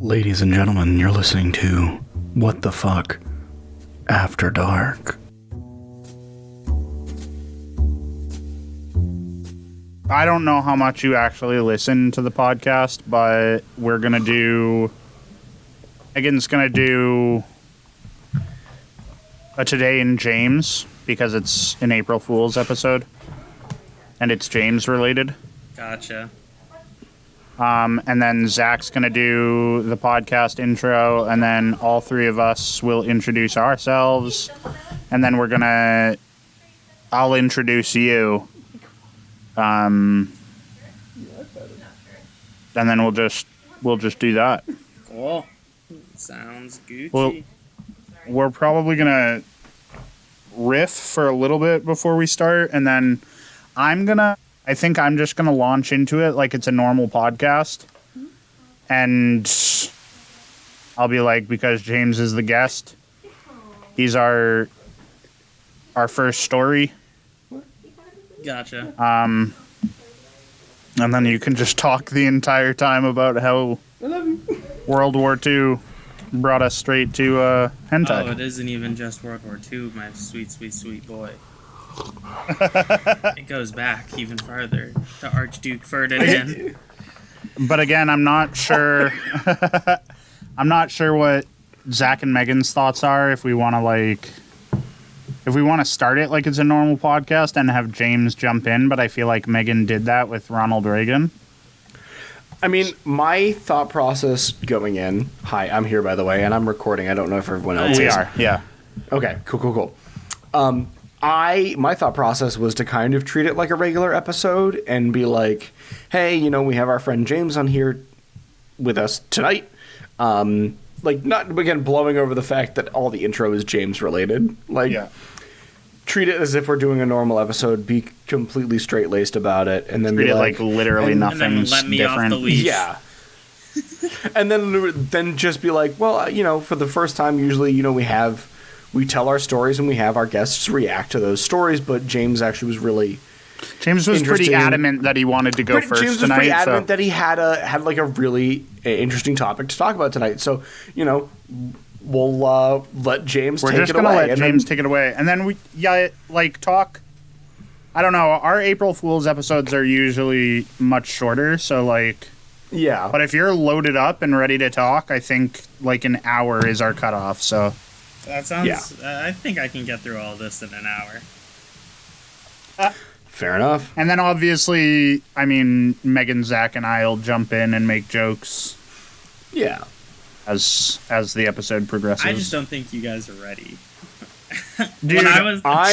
Ladies and gentlemen, you're listening to What the Fuck After Dark. I don't know how much you actually listen to the podcast, but we're going to do... Megan's going to do a Today in James, because it's an April Fool's episode, and it's James related. Gotcha. And then Zach's going to do the podcast intro, and then all three of us will introduce ourselves, and then I'll introduce you. And then we'll just do that. Cool. Sounds Gucci. Well, we're probably going to riff for a little bit before we start, and then I think I'm just going to launch into it like it's a normal podcast. And I'll be like, because James is the guest, he's our first story. Gotcha. And then you can just talk the entire time about how World War II brought us straight to hentai. Oh, it isn't even just World War II, my sweet, sweet, sweet boy. It goes back even farther to Archduke Ferdinand. But again, I'm not sure. I'm not sure what Zach and Megan's thoughts are. If we want to start it like it's a normal podcast and have James jump in, but I feel like Megan did that with Ronald Reagan. I mean, my thought process going in... Hi, I'm here, by the way, and I'm recording. I don't know if everyone else is. We are, yeah. Okay, cool. My thought process was to kind of treat it like a regular episode and be like, hey, we have our friend James on here with us tonight. Not, again, blowing over the fact that all the intro is James related. Treat it as if we're doing a normal episode, be completely straight-laced about it, and then treat be it like literally nothing's let me different. off the leash. Yeah. And then just be like, well, for the first time, usually, we tell our stories and we have our guests react to those stories, but James actually was really... James was pretty adamant that he wanted to go first James was tonight. pretty adamant that he had a really interesting topic to talk about tonight. So, we'll let James take it away. We're just going to let James take it away. And then talk... I don't know. Our April Fool's episodes are usually much shorter, so yeah. But if you're loaded up and ready to talk, I think an hour is our cutoff, so... That sounds... Yeah. I think I can get through all this in an hour. Fair enough. And then obviously, Megan, Zach, and I will jump in and make jokes. Yeah. As the episode progresses. I just don't think you guys are ready. Dude,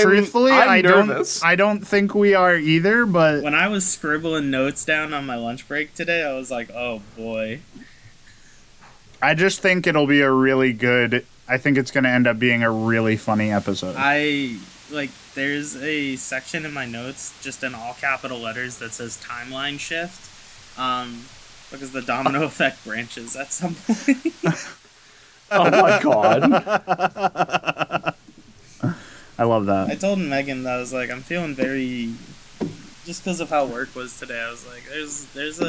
truthfully, I'm nervous. I don't think we are either, but... When I was scribbling notes down on my lunch break today, I was like, oh boy. I just think it'll be a really good... I think it's going to end up being a really funny episode. There's a section in my notes, just in all capital letters, that says timeline shift. Because the domino effect branches at some point. Oh my god. I love that. I told Megan that I was like, I'm feeling very... Just because of how work was today, I was like, there's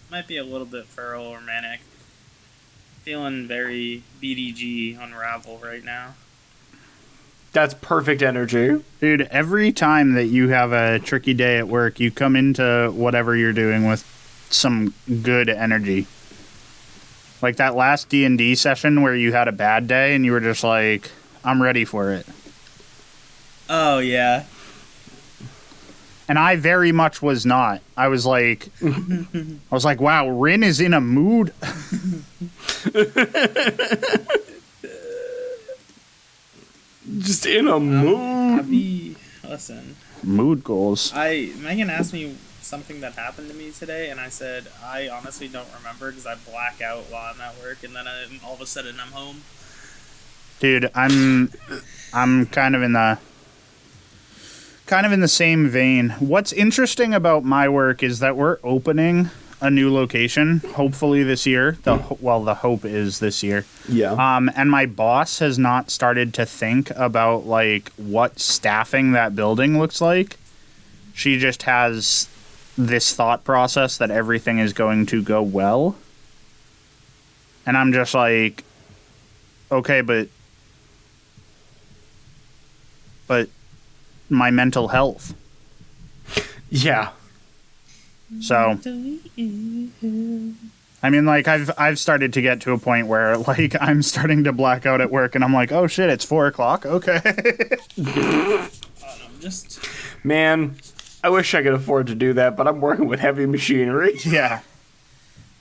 might be a little bit feral or manic. Feeling very BDG Unravel right now. That's perfect energy. Dude, every time that you have a tricky day at work, you come into whatever you're doing with some good energy. Like that last D&D session where you had a bad day and you were just like, I'm ready for it. Oh, yeah. And I very much was not. I was like, wow, Rin is in a mood. Just in a mood. Listen. Mood goals. Megan asked me something that happened to me today, and I said, I honestly don't remember because I black out while I'm at work, and then all of a sudden I'm home. Dude, I'm kind of in the same vein. What's interesting about my work is that we're opening a new location, hopefully this year. The hope is this year. Yeah. And my boss has not started to think about what staffing that building looks like. She just has this thought process that everything is going to go well. And I'm just like, okay, but my mental health. Yeah. So, I mean, like, I've started to get to a point where, like, I'm starting to black out at work, and I'm like, oh shit, it's 4:00. Okay. Man, I wish I could afford to do that, but I'm working with heavy machinery. Yeah.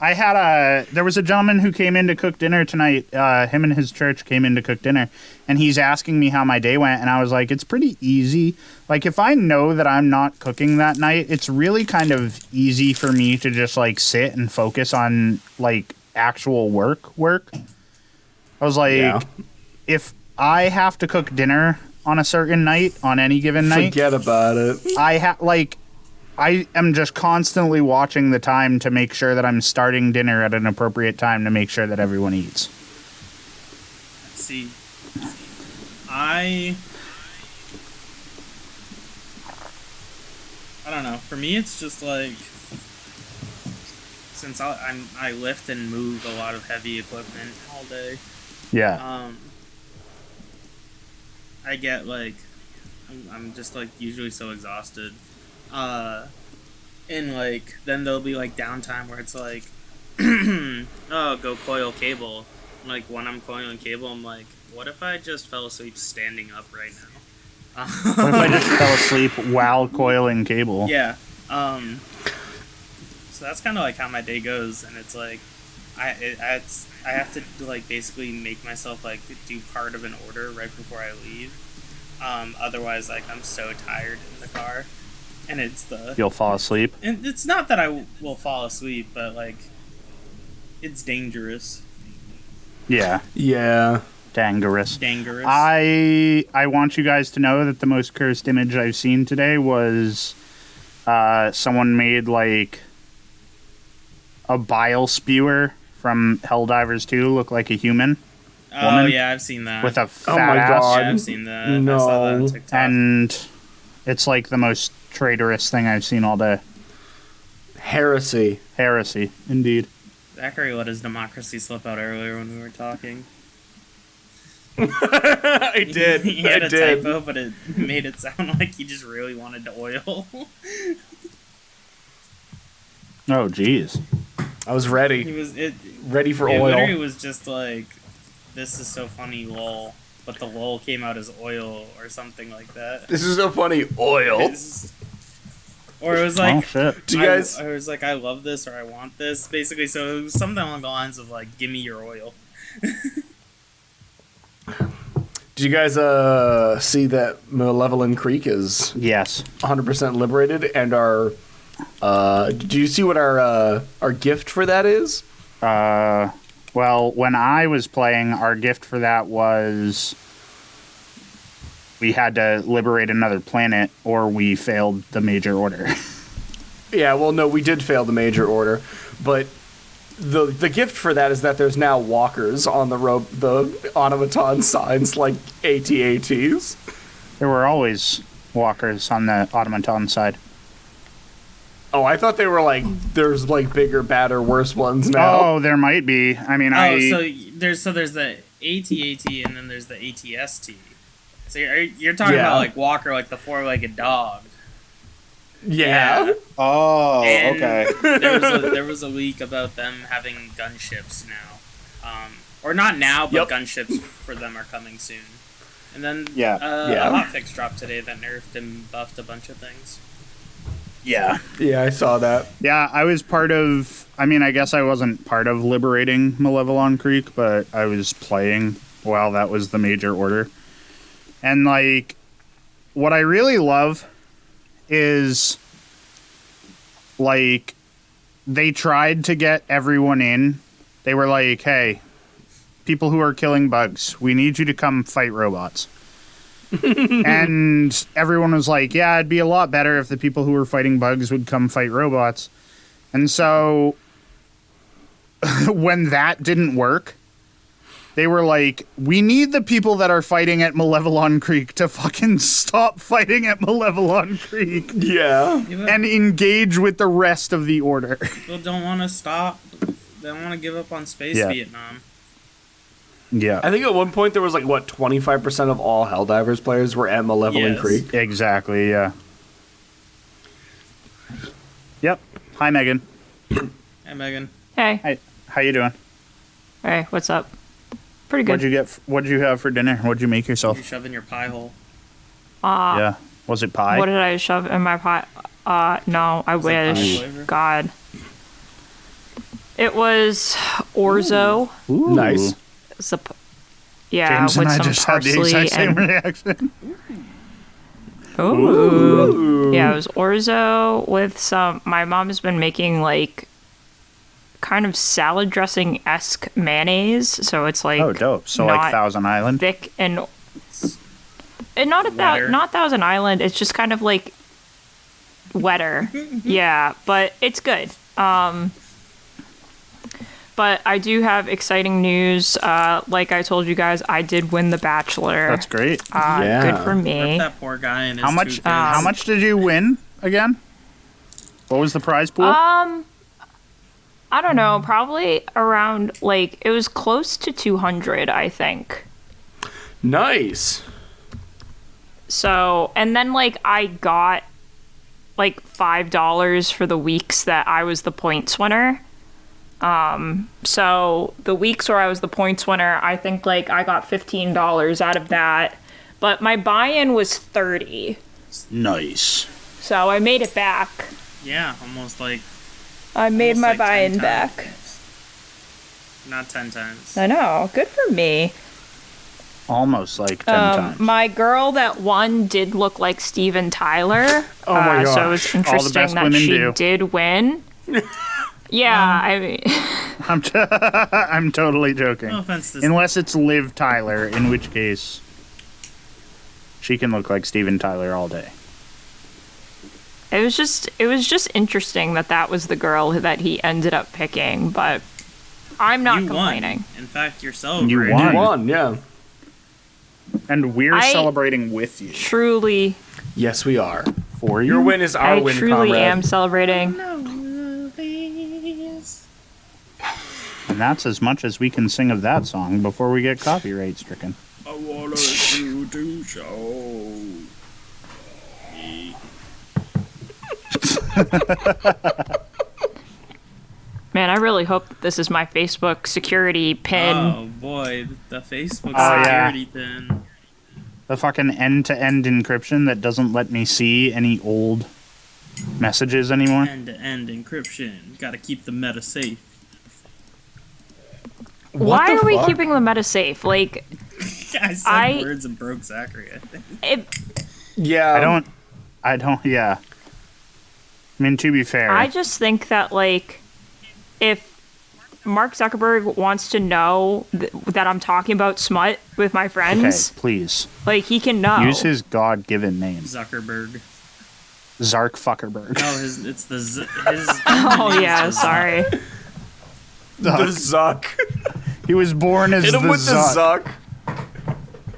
There was a gentleman who came in to cook dinner tonight. Him and his church came in to cook dinner, and he's asking me how my day went, and I was like, it's pretty easy. Like, if I know that I'm not cooking that night, it's really kind of easy for me to just, like, sit and focus on, like, actual work. I was like, if I have to cook dinner on a certain night, on any given night, forget about it. I am just constantly watching the time to make sure that I'm starting dinner at an appropriate time to make sure that everyone eats. See, I don't know. For me, it's just like, since I lift and move a lot of heavy equipment all day. Yeah. I get like, I'm just like usually so exhausted. And like, then there'll be like downtime where it's like, oh, go coil cable. Like, when I'm coiling cable, I'm like, what if I just fell asleep standing up right now? What if I just fell asleep while coiling cable? Yeah. So that's kind of like how my day goes, and it's like, I have to like basically make myself like do part of an order right before I leave. Otherwise, like, I'm so tired in the car. And You'll fall asleep? And it's not that I will fall asleep, but, like, it's dangerous. Yeah. Yeah. Dangerous. Dangerous. I want you guys to know that the most cursed image I've seen today was someone made, like, a bile spewer from Helldivers 2 look like a human. Oh, woman yeah, I've seen that. with a fat Oh my ass. God. Yeah, I've seen that. No. I saw that on TikTok. And it's like the most traitorous thing I've seen all day. Heresy. Heresy, indeed. Zachary let his democracy slip out earlier when we were talking. I did. He had I a did. typo, but it made it sound like he just really wanted to oil. Oh, jeez. I was ready. Ready for it oil. literally was just like, this is so funny, lol. But the lol came out as oil or something like that. This is so funny. Oil. Or it was like, Oh, shit. Do you guys? I was like, I love this or I want this, basically. So it was something along the lines of like, give me your oil. Did you guys see that Malevolent Creek is Yes. 100% liberated and our? Did you see what our gift for that is? Well, when I was playing, our gift for that was we had to liberate another planet or we failed the major order. Yeah, well, no, we did fail the major order, but the gift for that is that there's now walkers on the automaton signs like AT-ATs. There were always walkers on the automaton side. Oh, I thought they were like, there's like bigger, badder, worse ones now. Oh, there might be. I mean, So there's the AT-AT and then there's the AT-ST. So you're talking about like Walker, like the four-legged dog. Yeah. Oh, And okay. there was a leak about them having gunships now, or not now, but gunships for them are coming soon. And then a hotfix dropped today that nerfed and buffed a bunch of things. Yeah. Yeah, I saw that. Yeah, I was part of... I mean, I guess I wasn't part of liberating Malevolent Creek, but I was playing while that was the major order. And, like, what I really love is, like, they tried to get everyone in. They were like, hey, people who are killing bugs, we need you to come fight robots. And everyone was like, yeah, it'd be a lot better if the people who were fighting bugs would come fight robots. And so when that didn't work, they were like, we need the people that are fighting at Malevolent Creek to fucking stop fighting at Malevolent Creek. Yeah. And engage with the rest of the order. People don't want to stop. to give up on space Yeah. Vietnam. Yeah. I think at one point there was like, what, 25% of all Helldivers players were at Malevolent Yes. Creek? Exactly, yeah. Yep. Hi, Megan. Hey, Megan. Hey. Hi. How you doing? Hey, what's up? Pretty good. What'd you have for dinner? What'd you make yourself? You shove in your pie hole. Yeah. Was it pie? What did I shove in my pie? No, I it pie wish. flavor? God. It was orzo. Ooh. Nice. Yeah, James with and I some just had the parsley exact same and reaction. ooh. Yeah, it was orzo with some. My mom has been making like kind of salad dressing esque mayonnaise, so it's like Oh, dope. So like not Thousand Island. thick and Wetter. not Thousand Island. It's just kind of like wetter. Yeah, but it's good. But I do have exciting news. Like I told you guys, I did win The Bachelor. That's great. Yeah. Good for Rip me. that poor guy and his How two much? kids. How much did you win again? What was the prize pool? I don't know. Probably around like it was close to 200, I think. Nice. So, and then like I got like $5 for the weeks that I was the points winner. So the weeks where I was the points winner, I think like I got $15 out of that, but my buy-in was 30. Nice. So I made it back. Yeah, almost like. I made almost my like 10 buy-in times. back. Not 10 times. I know. Good for me. Almost like 10 times. My girl that won did look like Steven Tyler. Oh my So it was gosh. interesting best that women she do. did win. Yeah, I mean, I'm totally joking. No offense to Unless it's Liv Tyler, in which case she can look like Steven Tyler all day. it was just interesting that was the girl that he ended up picking, but I'm not you complaining. won. In fact, you're celebrating. You won. You won, yeah. And we're I- celebrating with you. Truly, Yes, we are. For you. Your win is our I win, truly comrade. am celebrating. And that's as much as we can sing of that song before we get copyright stricken. I want you to show. Man, I really hope that this is my Facebook security pin. Oh boy, the Facebook Oh, yeah. security pin. The fucking end-to-end encryption that doesn't let me see any old messages anymore. End-to-end encryption. Got to keep the meta safe. Why the are we fuck? keeping the meta safe? Like, I said I- words and broke Zachary, I think. Yeah. I don't, yeah. I mean, to be fair. I just think that, like, if Mark Zuckerberg wants to know that I'm talking about smut with my okay, friends, please. like, he can know. Use his God-given name. Zuckerberg. Zark Fuckerberg. No, it's the his. Oh, yeah, sorry. The Zuck. He was born as Hit the him with Zuck. the Zuck.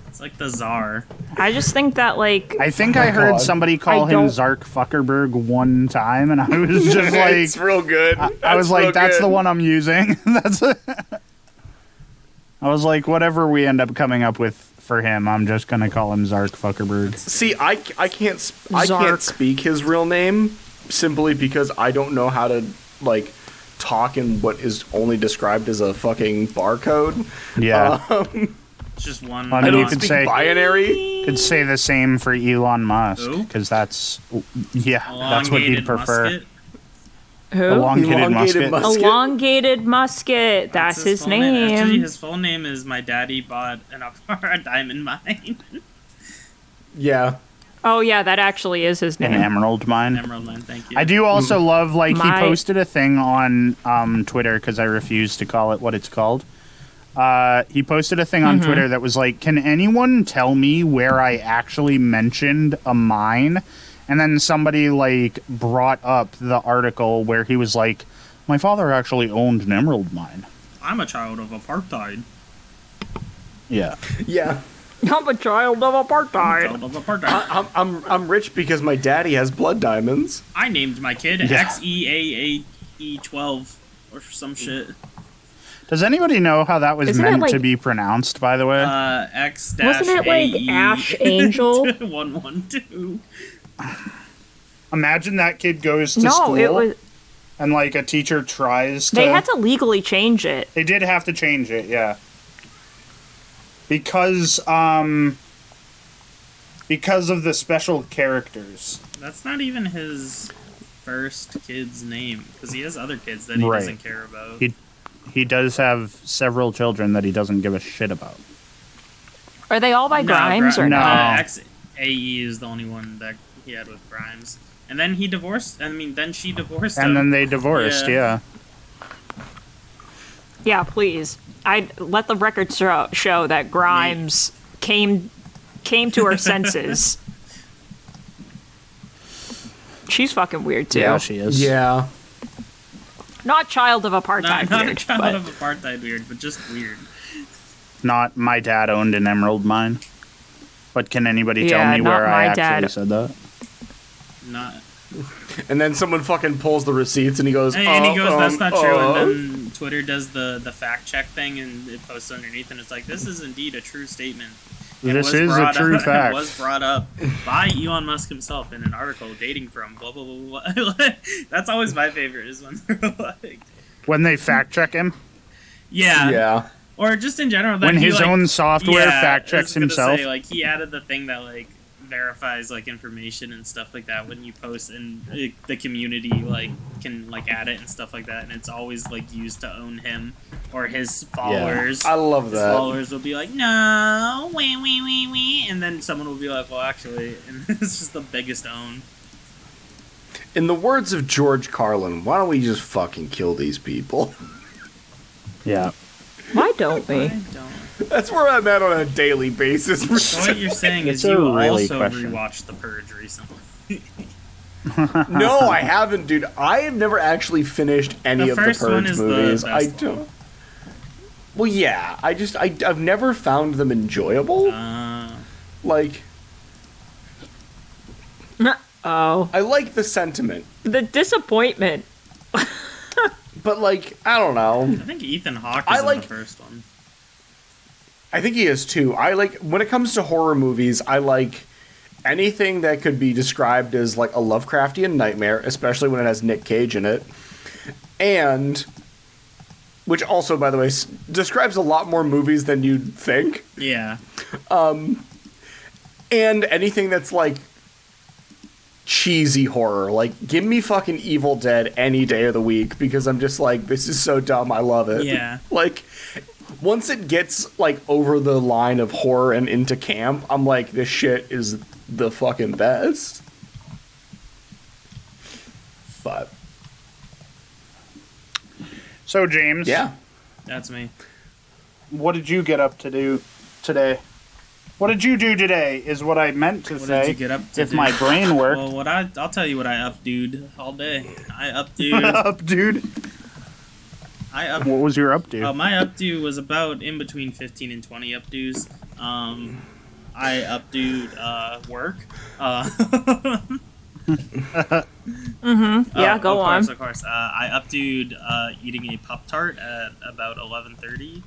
It's like the czar. I just think that, like, I think I heard God. somebody call I him don't- Zark Fuckerberg one time, and I was just like, It's real good. I was like, that's the one I'm using. That's. I was like, whatever we end up coming up with for him, I'm just gonna call him Zark Fuckerberg. See, I can't Zark. speak his real name simply because I don't know how to like talk in what is only described as a fucking barcode. Yeah, It's just one. I I mean, don't you could speak say- binary. could say the same for Elon Musk Who? because that's that's what he'd elongated prefer. musket. who? Elongated musket. Elongated Musket. That's his full Actually, name. his full name is My Daddy Bought a Diamond Mine. Yeah. Oh, yeah, that actually is his An name. emerald mine. Emerald Mine, thank you. I do also love, like, he My- posted a thing on Twitter, because I refuse to call it what it's called. He posted a thing on Twitter that was like, can anyone tell me where I actually mentioned a mine? And then somebody, like, brought up the article where he was like, my father actually owned an emerald mine. I'm a child of apartheid. Yeah. Yeah. I'm a child of apartheid. Child of apartheid. I'm rich because my daddy has blood diamonds. I named my kid Yeah. XEAAE12 or some shit. Does anybody know how that was Isn't it meant like- to be pronounced, by the way? X Wasn't it like Ash Angel? 112. Imagine that kid goes to No, school it was. and like a teacher tries to. They had to legally change it. They did have to change it, yeah. Because of the special characters. That's not even his first kid's name, because he has other kids that he Right. doesn't care about. He does have several children that he doesn't give a shit about. Are they all by Grimes or No. not? XAE is the only one that he had with Grimes. And then he divorced, then she divorced him. And then they divorced, yeah. Yeah, please. I let the record show that Grimes came to her senses. She's fucking weird too. Yeah, she is. Yeah. Not child of apartheid not weird, a child but of apartheid weird, but just weird. Not my dad owned an emerald mine. But can anybody tell Yeah, me not where I my actually dad. said that? Not. And then someone fucking pulls the receipts and he goes, And he goes, "That's not true." And then Twitter does the fact check thing, and it posts underneath, and it's like, "This is indeed a true statement." It This was is a brought true up- fact. It was brought up by Elon Musk himself in an article dating from blah blah blah blah. That's always my favorite, is when they're like, When they fact check him? Yeah. or just in general, that When he, his like, own software fact I was checks gonna himself? say, like, he added the thing that like verifies like information and stuff like that when you post, and the community like can like add it and stuff like that, and it's always like used to own him or his followers. I love His that. followers will be like, "No, wee," and then someone will be like, "Well, actually," and it's just the biggest own. In the words of George Carlin, why don't we just fucking kill these people? Yeah. why don't we? I don't. That's where I'm at on a daily basis. So what you're saying That's is you a really also question. rewatched The Purge recently. No, I haven't, dude. I have never actually finished any The of the first one Purge is the movies. best I one. don't. Well, yeah. I've never found them enjoyable. Like, Oh, I like the sentiment, the disappointment. but like, I don't know. I think Ethan Hawke I is in like- the first one. I think he is too. I like, when it comes to horror movies, I like anything that could be described as like a Lovecraftian nightmare, especially when it has Nick Cage in it. And, which also, by the way, describes a lot more movies than you'd think. Yeah. And anything that's like cheesy horror. Like, give me fucking Evil Dead any day of the week, because I'm just like, this is so dumb, I love it. Yeah. Like, once it gets like over the line of horror and into camp, I'm like, this shit is the fucking best. But So, James, yeah. That's me. what did you get up to do today? What did you do today is what I meant to What say. did you get up to if do? my brain worked. Well, I'll tell you what I updoed all day. I updoed. Up, dude. What was your updo? My updo was about in between 15 and 20 updos. I updoed work. Yeah, go on. Of course. I updoed eating a Pop-Tart at about 11:30.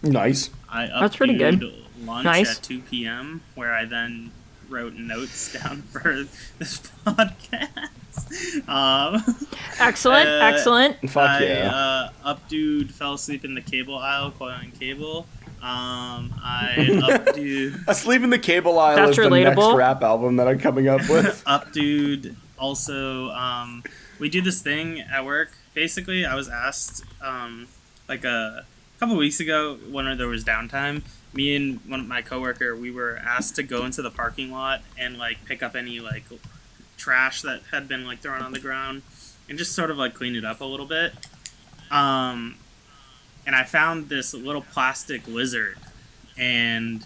Nice. I updoed That's pretty good. lunch Nice. at 2 p.m., where I then wrote notes down for this podcast. Excellent, excellent. Fuck yeah. I updoed fell asleep in the cable aisle coiling cable. I updoed Asleep in the Cable Aisle That's is the relatable. next rap album that I'm coming up with. updoed. Also, we do this thing at work. Basically, I was asked like a couple weeks ago when there was downtime. Me and one of my coworker, we were asked to go into the parking lot and like pick up any like trash that had been like thrown on the ground and just sort of like clean it up a little bit. And I found this little plastic lizard, and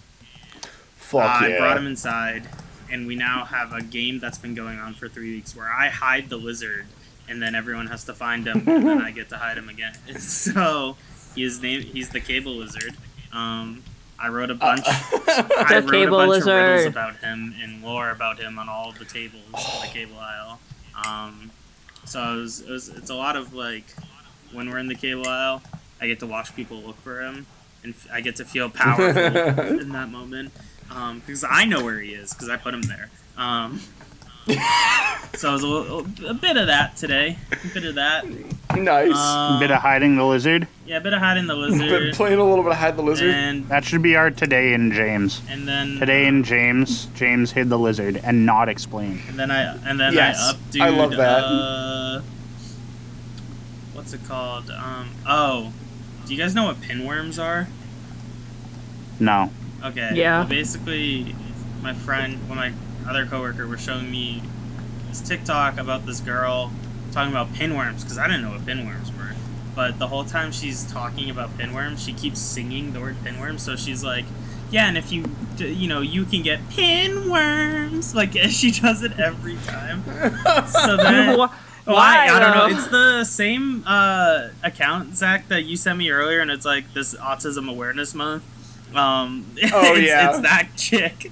Fuck I yeah. brought him inside, and we now have a game that's been going on for 3 weeks where I hide the lizard, and then everyone has to find him, and then I get to hide him again. So he's the cable lizard. I wrote a bunch. I wrote a cable bunch of riddles lizard. about him and lore about him on all of the tables in the cable aisle. So it's a lot of like when we're in the cable aisle. I get to watch people look for him, and I get to feel powerful in that moment because I know where he is because I put him there. So it was a bit of that today. A bit of that. Nice. A bit of hiding the lizard. Yeah, a bit of hiding the Been lizard. playing a little bit of hide the lizard. And That should be our today in James. then Today in James, James hid the lizard and not explained. And then I Yes, updoed. I love that. What's it called? Do you guys know what pinworms are? No. Okay. Yeah. Well, basically, my other coworker, was showing me this TikTok about this girl talking about pinworms because I didn't know what pinworms were. But the whole time she's talking about pinworms, she keeps singing the word pinworms. So she's like, yeah, and if you can get pinworms. Like, she does it every time. So then, Why, I don't know. though? It's the same account, Zach, that you sent me earlier, and it's like this Autism Awareness Month. It's that chick.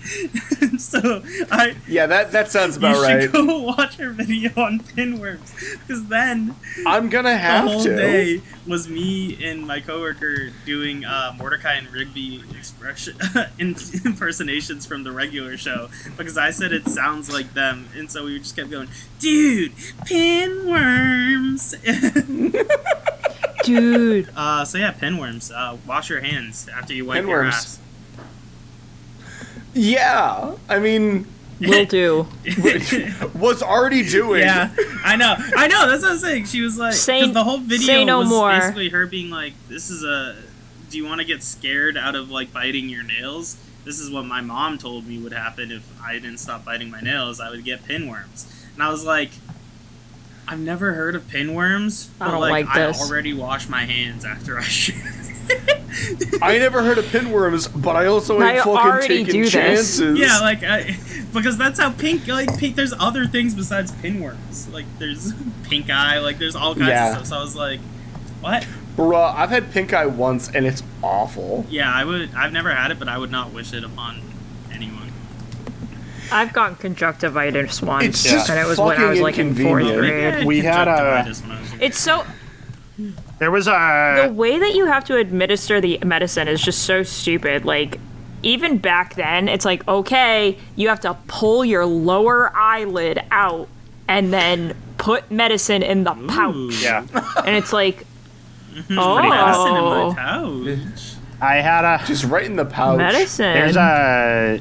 So that sounds about you right. should go watch her video on pinworms, because then I'm gonna have the whole to. day was me and my coworker doing Mordecai and Rigby impersonations from the regular show, because I said it sounds like them, and so we just kept going, dude, pinworms. Dude. So yeah, pinworms. Wash your hands after you wipe your Pinworms. ass. Yeah, I mean, Will do. was already doing. Yeah, I know. That's what I'm saying. She was like, Say- because the whole video say no was more. basically her being like, "This is do you want to get scared out of like biting your nails? This is what my mom told me would happen if I didn't stop biting my nails. I would get pinworms." And I was like, I've never heard of pinworms, I but don't like like I this. already wash my hands after I shoot. I never heard of pinworms, but I also ain't I fucking already taking do this. chances. Yeah, like because that's how pink. There's other things besides pinworms. Like there's pink eye. Like there's all kinds Yeah. of stuff. So I was like, what? Bruh, I've had pink eye once, and it's awful. Yeah, I've never had it, but I would not wish it upon anyone. I've gotten conjunctivitis once, It's just and it was when I was like in fourth inconvenient. grade. We had conjunctivitis when I was younger. It's so There was the a. way that you have to administer the medicine is just so stupid. Like, even back then, it's like, okay, you have to pull your lower eyelid out and then put medicine in the pouch. Yeah. And it's like, Medicine in my oh, pouch. I had a. Just right in the pouch. medicine. There's a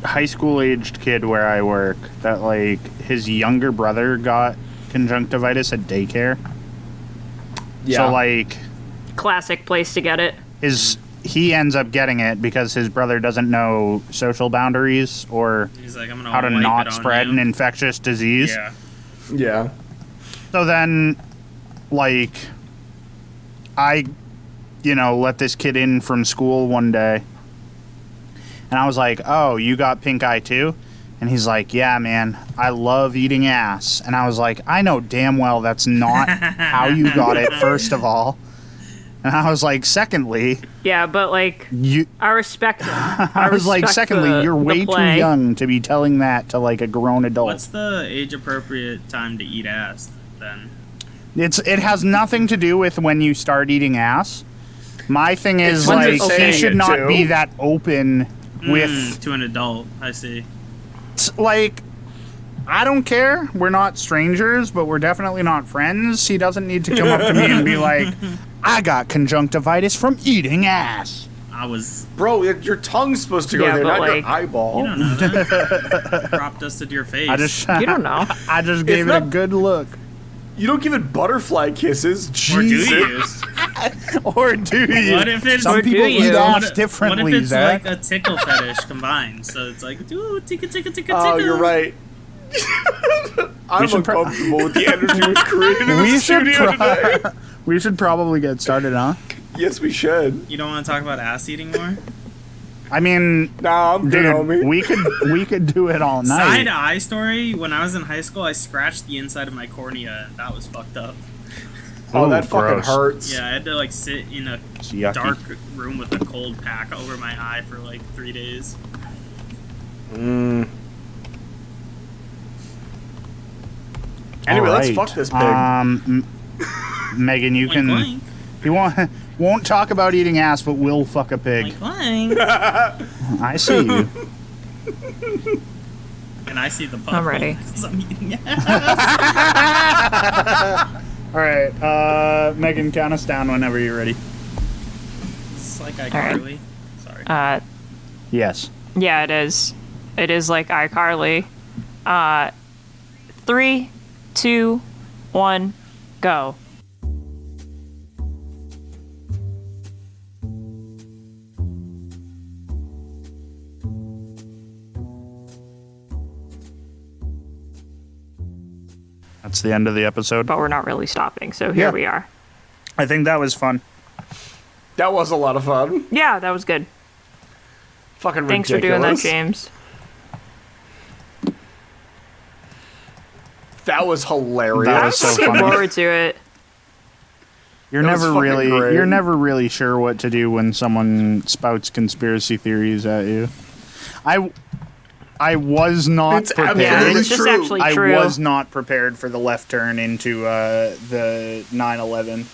high school aged kid where I work that like his younger brother got conjunctivitis at daycare. Yeah. So like Classic place to get it. he ends up getting it because his brother doesn't know social boundaries or He's like, I'm gonna how to wipe not it on spread you. an infectious disease. Yeah. Yeah. So then, like, I, let this kid in from school one day. And I was like, oh, you got pink eye too? And he's like, yeah, man, I love eating ass. And I was like, I know damn well that's not how you got it, first of all. And I was like, secondly, Yeah, but like, you. I respect it. I was like, secondly, you're way too young to be telling that to like a grown adult. What's the age appropriate time to eat ass then? It has nothing to do with when you start eating ass. My thing is when like they're he saying should it, not too. be that open with To an adult, I see. like I don't care. We're not strangers, but we're definitely not friends. He doesn't need to come up to me and be like, I got conjunctivitis from eating ass. I was. Bro, your tongue's supposed to go Yeah, there, but, not like- your eyeball. You don't know that. Crop dusted your face. I just You don't know. I just gave it a not- good look. You don't give it butterfly kisses. Or do Jesus. you? Or do you? What if it's Some Or do people you? eat What ass if differently, it's Zach. like a tickle fetish combined? So it's like, ooh, ticka ticka ticka ticka. Oh, you're right. I'm should pro- uncomfortable with the energy we've created in the we should studio today. we should probably get started, huh? Yes, we should. You don't want to talk about ass eating more? I mean, Nah, I'm good, dude, homie. we could do it all night. Side eye story. When I was in high school, I scratched the inside of my cornea, and that was fucked up. Oh, Ooh, that fucking gross. hurts. Yeah, I had to like sit in a It's yucky. dark room with a cold pack over my eye for like 3 days. Mm. Anyway, let's Alright. fuck this pig. Megan, you Boink, can boink. He won't talk about eating ass, but will fuck a pig. Like, fine. I see you. And I see the puff. I'm ready. Because I'm eating it. All right, Megan, count us down whenever you're ready. It's like iCarly. Sorry. Yes. Yeah, it is. It is like iCarly. 3, 2, 1, go. That's the end of the episode. But we're not really stopping, so here Yeah. we are. I think that was fun. That was a lot of fun. Yeah, that was good. Fucking Thanks ridiculous. for doing that, James. That was hilarious. That I was was so looking funny. forward to it. You're That was never fucking really great. you're never really sure what to do when someone spouts conspiracy theories at you. I was not It's prepared. Yeah, absolutely it's just true. actually I true. was not prepared for the left turn into the 9/11.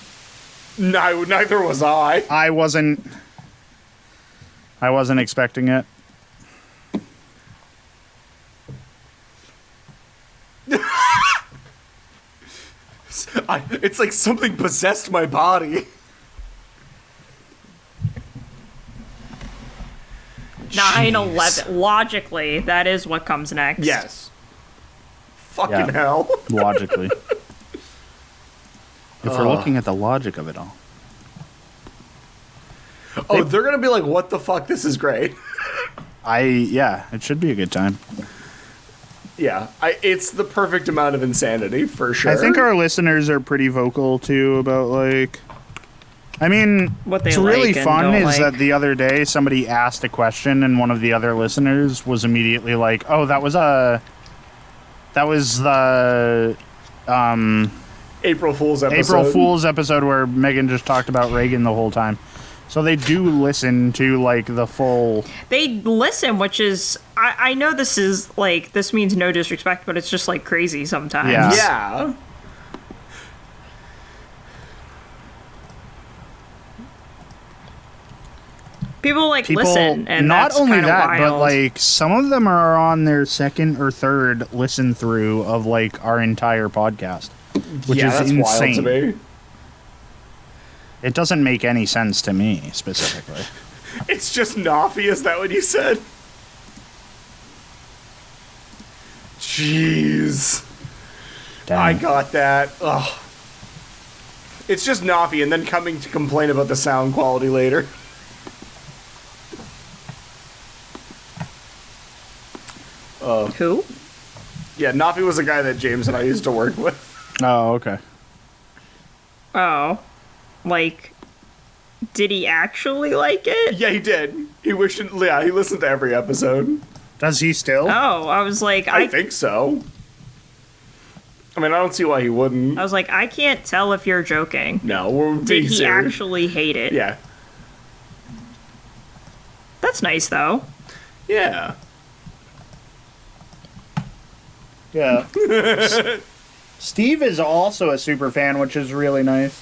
No, neither was I. I wasn't expecting it. It's like something possessed my body. 9/11. Logically, that is what comes next. Yes. Fucking Yeah. hell. Logically. If we're looking at the logic of it all. Oh, they're gonna be like, what the fuck? This is great. Yeah, it should be a good time. Yeah, it's the perfect amount of insanity, for sure. I think our listeners are pretty vocal too about like. I mean, What they what's really like and fun don't is like. that the other day somebody asked a question and one of the other listeners was immediately like, "Oh, that was the April Fool's episode. April Fool's episode where Megan just talked about Reagan the whole time." So they do listen to like the full. They listen, which is I know this is like this means no disrespect, but it's just like crazy sometimes. Yeah. Yeah. People like People, listen, and not that's only kind of that, wild. but like some of them are on their second or third listen through of like our entire podcast, which Yeah, is that's insane. wild to me. It doesn't make any sense to me specifically. It's just Nafi, is that what you said? Jeez. Damn. I got that. Ugh. It's just Nafi, and then coming to complain about the sound quality later. Who? Yeah, Nafi was a guy that James and I used to work with. Oh, okay. Oh, like, did he actually like it? Yeah, he did. He listened to every episode. Does he still? Oh, I was like, I think so. I mean, I don't see why he wouldn't. I was like, I can't tell if you're joking. No, we're Did being he serious. actually hate it? Yeah. That's nice, though. Yeah. Yeah. Steve is also a super fan, which is really nice.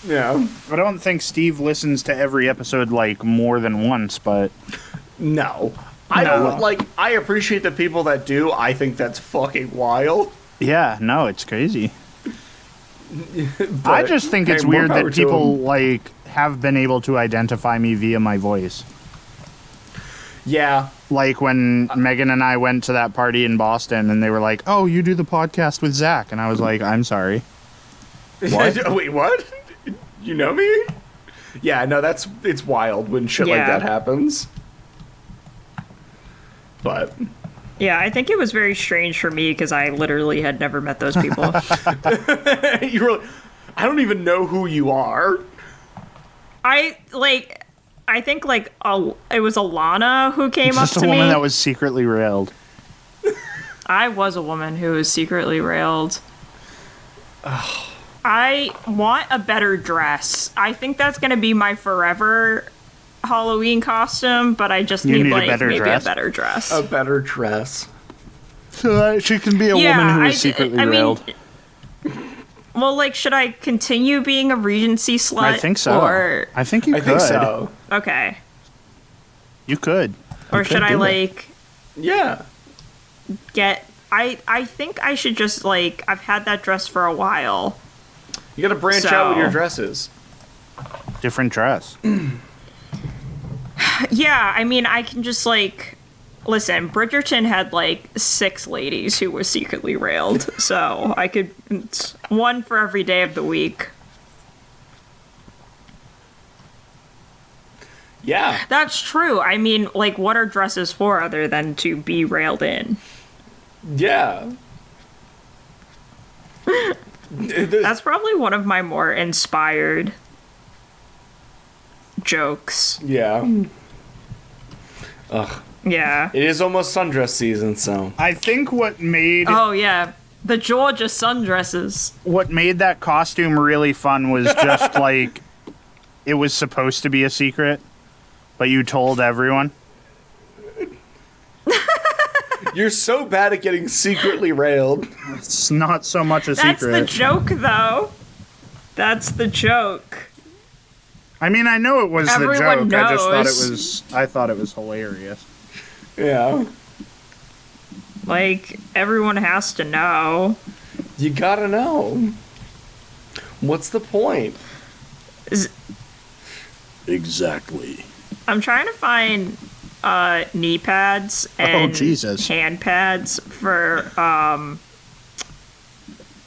Yeah. I don't think Steve listens to every episode like more than once, but No. I don't, like, I appreciate the people that do. I think that's fucking wild. yeah, no, it's crazy. I But, just think hey, it's more weird power that to people them. like have been able to identify me via my voice. Yeah. Like when Megan and I went to that party in Boston and they were like, "Oh, you do the podcast with Zach." And I was like, "I'm sorry." What? Wait, what? You know me? Yeah, no, it's wild when shit like Yeah. that happens. But Yeah, I think it was very strange for me because I literally had never met those people. you were, I don't even know who you are. I think like it was Alana who came up Just a to woman me. that was secretly railed. I was a woman who was secretly railed. I want a better dress. I think that's gonna be my forever Halloween costume, but I just You need need a like better maybe dress? a better dress. A better dress. So she can be a woman who is secretly I mean, railed. Well, like, should I continue being a Regency slut? I think so. Or I think you I could. think so. okay, You could. or should I do it. like Yeah. get? I think I should just like I've had that dress for a while. You gotta branch out with your So- dresses. Different dress. Yeah, I mean, I can just like listen. Bridgerton had like 6 ladies who were secretly railed, so I could it's one for every day of the week. Yeah. That's true. I mean, like, what are dresses for other than to be railed in? Yeah. That's probably one of my more inspired jokes. Yeah. Ugh. Yeah. It is almost sundress season, so. I think what made Oh, yeah. The Georgia sundresses. that costume really fun was just like it was supposed to be a secret, but you told everyone. You're so bad at getting secretly railed. It's not so much a That's secret. the joke, though. That's the joke. I mean, I know it was Everyone the joke. knows. I thought it was hilarious. Yeah. Like, everyone has to know. You gotta know. What's the point? Exactly. I'm trying to find knee pads and Jesus. hand pads for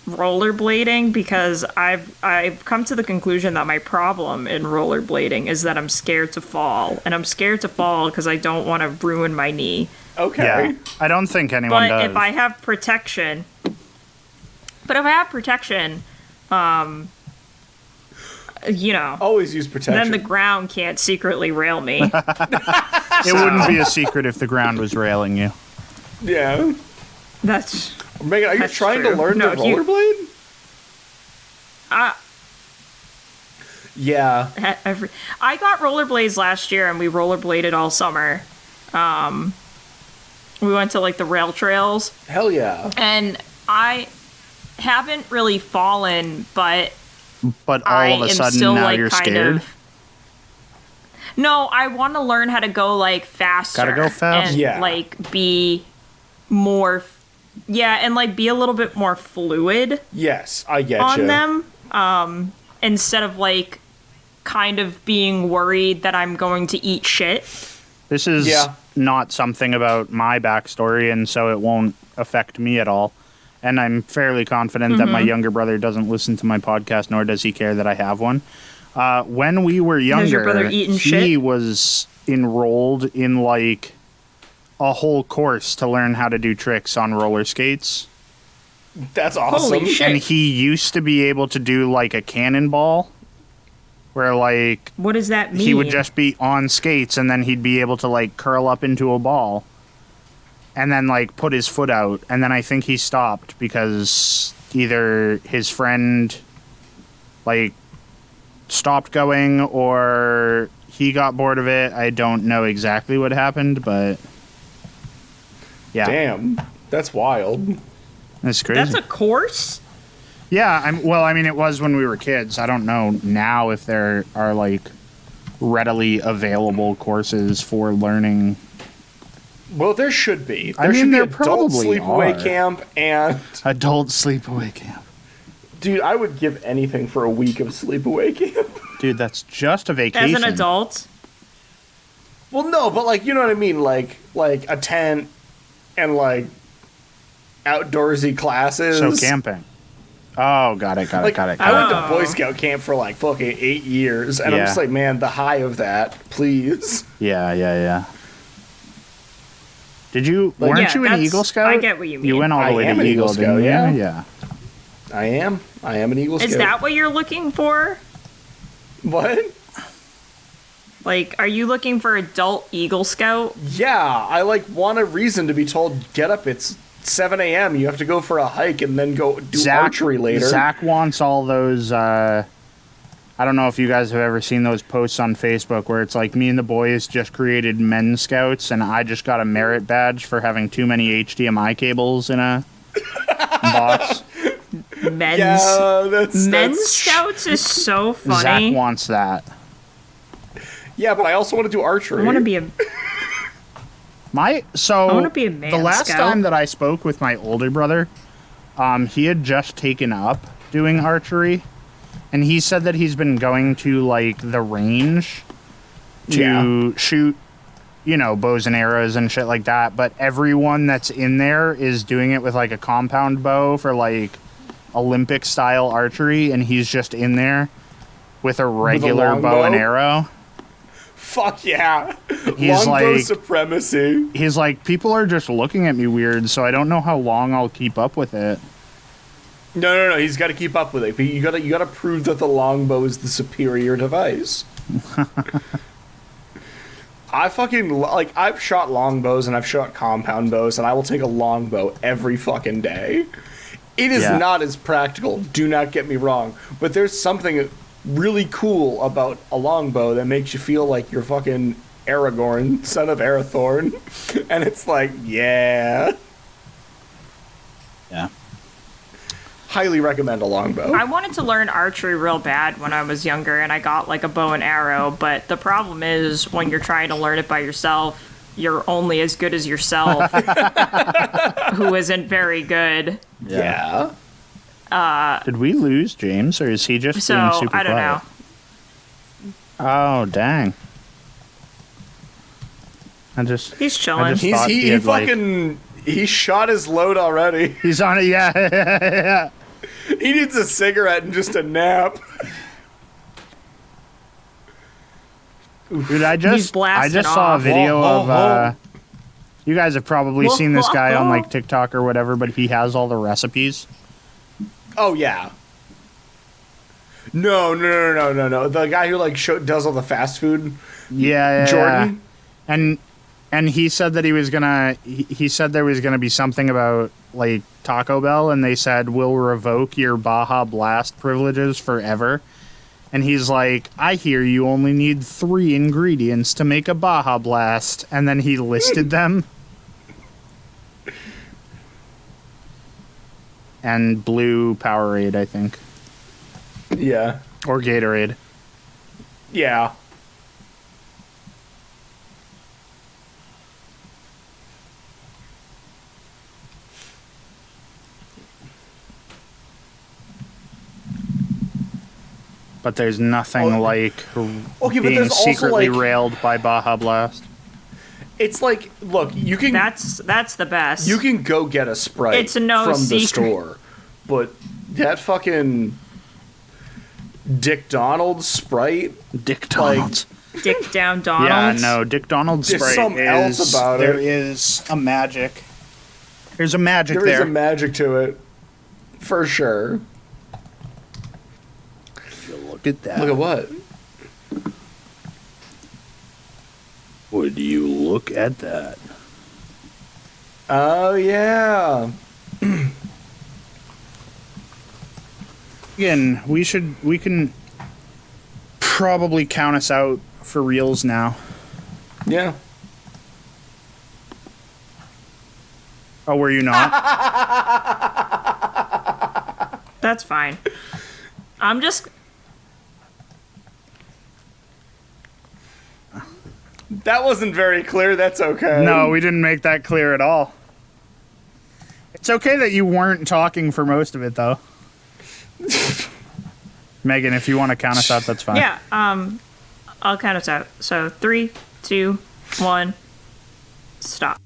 rollerblading because I've come to the conclusion that my problem in rollerblading is that I'm scared to fall, and I'm scared to fall because I don't want to ruin my knee. Okay. Yeah, I don't think anyone But does. if I have protection, you know, Always use protection. then the ground can't secretly rail me. It wouldn't be a secret if the ground was railing you. Yeah. That's Megan, are you That's trying true. to learn No, to you- rollerblade? Yeah. I got rollerblades last year, and we rollerbladed all summer. We went to like the rail trails, Hell yeah. and I haven't really fallen, but But I all of a am sudden still now like you're kind scared. of. No, I want to learn how to go like faster. Gotta go fast? and Yeah. like be more. Yeah, and like be a little bit more fluid Yes, I get on you. them, instead of like kind of being worried that I'm going to eat shit. This is Yeah. not something about my backstory, and so it won't affect me at all. And I'm fairly confident that my younger brother doesn't listen to my podcast, nor does he care that I have one. When we were younger, Has your brother eaten he shit? was enrolled in like a whole course to learn how to do tricks on roller skates. That's awesome. Holy shit. And he used to be able to do like a cannonball, where like What does that mean? he would just be on skates and then he'd be able to like curl up into a ball and then like put his foot out, and then I think he stopped because either his friend like stopped going or he got bored of it. I don't know exactly what happened, but yeah, Damn. That's wild. it's crazy. That's a course? Yeah, I mean, it was when we were kids. I don't know now if there are like readily available courses for learning. Well, there should be. There I mean, should be there adult probably sleepaway are. camp, and Adult sleepaway camp. dude, I would give anything for a week of sleepaway camp. Dude, that's just a vacation. As an adult? Well, no, but like, you know what I mean, like a tent and like outdoorsy classes. So camping. Oh, got it. Like, I went to Oh. Boy Scout camp for like fucking 8 years, and I'm Yeah. just like, man, the high of that, please. Yeah. Did you? Like- weren't Yeah, you an that's- Eagle Scout? I get what you You mean. went all I the way am to an Eagle, Eagle Scout, didn't you? yeah. Yeah. I am an Eagle Is Scout. that what you're looking for? What? Like, are you looking for adult Eagle Scout? Yeah, I like want a reason to be told, get up, it's 7 a.m. You have to go for a hike and then go do archery later. Zach wants all those. I don't know if you guys have ever seen those posts on Facebook where it's like me and the boys just created men scouts, and I just got a merit badge for having too many HDMI cables in a box. men's that's scouts is so Zach funny. wants that. Yeah, but I also want to do archery. I want to be a I I wanna be a the man last scout. time that I spoke with my older brother, he had just taken up doing archery, and he said that he's been going to like the range to shoot, bows and arrows and shit like that. But everyone that's in there is doing it with like a compound bow for like Olympic style archery, and he's just in there with a regular bow and longbow? arrow. Fuck yeah. He's Longbow like- supremacy. He's like, people are just looking at me weird, so I don't know how long I'll keep up with it. No. He's got to keep up with it. But you gotta prove that the longbow is the superior device. I fucking like. I've shot longbows and I've shot compound bows, and I will take a longbow every fucking day. It is Yeah. not as practical. Do not get me wrong, but there's something really cool about a longbow that makes you feel like you're fucking Aragorn, son of Arathorn, and it's like, yeah. Yeah. Highly recommend a longbow. I wanted to learn archery real bad when I was younger, and I got like a bow and arrow. But the problem is when you're trying to learn it by yourself, you're only as good as yourself, who isn't very good. Yeah. Did we lose James, or is he just So being super I don't quiet? know. Oh, dang. He's chilling. He thought he had, like- fucking he shot his load already. He's on it, yeah. He needs a cigarette and just a nap. Dude, I He's just blasting saw a off. video Whoa, of, whoa. you guys have probably seen this guy on, like, TikTok or whatever, but he has all the recipes. Oh yeah. No. The guy who like does all the fast food. Yeah. Jordan. And he said that he said there was gonna be something about like Taco Bell, and they said we'll revoke your Baja Blast privileges forever. And he's like, I hear you only need 3 ingredients to make a Baja Blast, and then he listed them. And blue Powerade, I think, Yeah. or Gatorade. Yeah. But there's nothing like Okay, but being there's also, secretly like- railed by Baja Blast. It's like, look, you can That's the best. you can go get a Sprite It's no from the secret. store, but that fucking Dick Donald's Sprite, Dick Donald's. Dick down Donald. Yeah, no, Dick Donald's There's Sprite something else about there it. is a magic. There's a magic there is there. a magic to it, for sure. Look at that. Look at what? Would you look at that? Oh yeah. Again, we can probably count us out for reals now. Yeah. Oh, were you not? That's fine. I'm just. That wasn't very clear. That's okay. No, we didn't make that clear at all. It's okay that you weren't talking for most of it, though. Megan, if you want to count us out, that's fine. Yeah. I'll count us out. So 3, 2, 1. Stop.